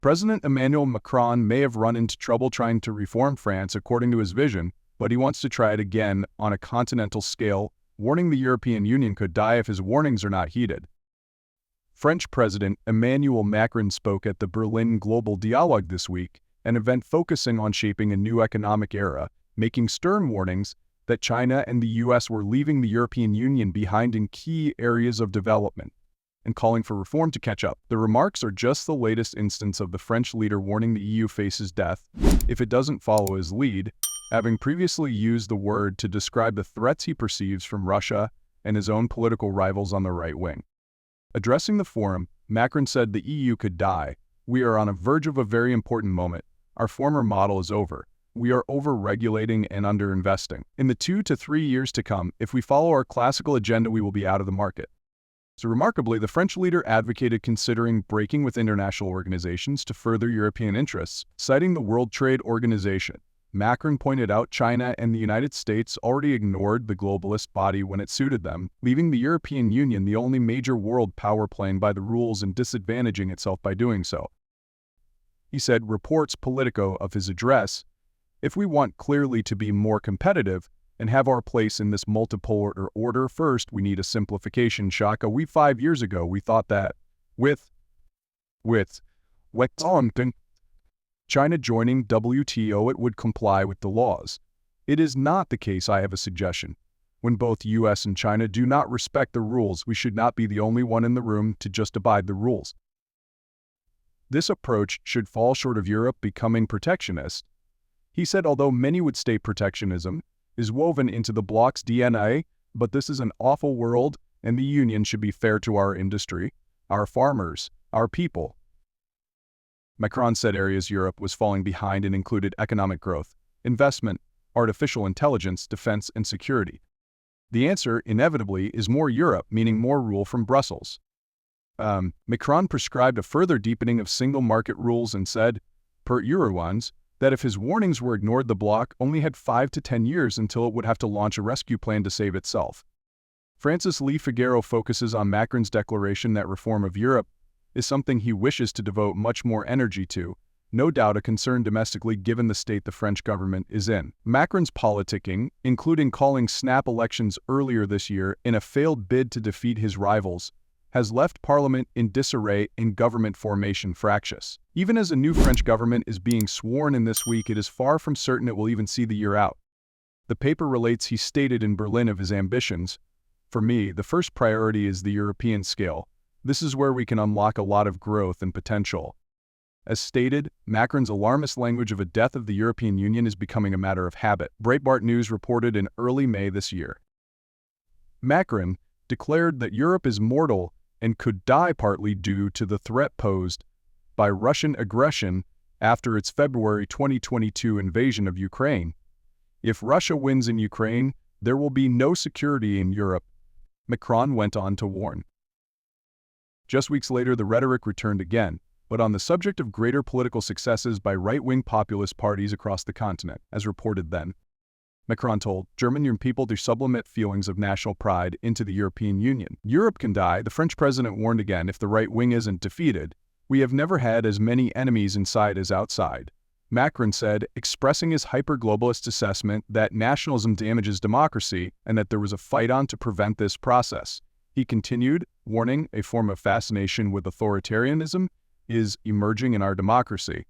President Emmanuel Macron may have run into trouble trying to reform France according to his vision, but he wants to try it again on a continental scale, warning the European Union could die if his warnings are not heeded. French President Emmanuel Macron spoke at the Berlin Global Dialogue this week, an event focusing on shaping a new economic era, making stern warnings that China and the US were leaving the European Union behind in key areas of development, and calling for reform to catch up. The remarks are just the latest instance of the French leader warning the EU faces death if it doesn't follow his lead, having previously used the word to describe the threats he perceives from Russia and his own political rivals on the right wing. Addressing the forum, Macron said the EU could die. "We are on the verge of a very important moment. Our former model is over. We are over-regulating and under-investing. In the 2 to 3 years to come, if we follow our classical agenda, we will be out of the market." So remarkably, the French leader advocated considering breaking with international organizations to further European interests, citing the World Trade Organization. Macron pointed out China and the United States already ignored the globalist body when it suited them, leaving the European Union the only major world power playing by the rules and disadvantaging itself by doing so. He said, reports Politico of his address, "If we want clearly to be more competitive and have our place in this multipolar order, first we need a simplification shock. 5 years ago we thought that with China joining WTO it would comply with the laws. It is not the case. I have a suggestion. When both US and China do not respect the rules, we should not be the only one in the room to just abide the rules. This approach should fall short of Europe becoming protectionist." He said although many would state protectionism is woven into the bloc's DNA, but this is an awful world and the Union should be fair to our industry, our farmers, our people. Macron said areas Europe was falling behind and included economic growth, investment, artificial intelligence, defense, and security. The answer, inevitably, is more Europe, meaning more rule from Brussels. Macron prescribed a further deepening of single market rules and said, per Euroones, that if his warnings were ignored, the bloc only had 5 to 10 years until it would have to launch a rescue plan to save itself. Francis Le Figaro focuses on Macron's declaration that reform of Europe is something he wishes to devote much more energy to, no doubt a concern domestically given the state the French government is in. Macron's politicking, including calling snap elections earlier this year in a failed bid to defeat his rivals, has left Parliament in disarray and government formation fractious. Even as a new French government is being sworn in this week, it is far from certain it will even see the year out. The paper relates he stated in Berlin of his ambitions, "For me, the first priority is the European scale. This is where we can unlock a lot of growth and potential." As stated, Macron's alarmist language of a death of the European Union is becoming a matter of habit. Breitbart News reported in early May this year. Macron declared that Europe is mortal and could die partly due to the threat posed by Russian aggression after its February 2022 invasion of Ukraine. If Russia wins in Ukraine, there will be no security in Europe, Macron went on to warn. Just weeks later, the rhetoric returned again, but on the subject of greater political successes by right-wing populist parties across the continent, as reported then. Macron told German people to sublimate feelings of national pride into the European Union. Europe can die, the French president warned again, if the right wing isn't defeated. We have never had as many enemies inside as outside, Macron said, expressing his hyper-globalist assessment that nationalism damages democracy and that there was a fight on to prevent this process. He continued, warning a form of fascination with authoritarianism is emerging in our democracy.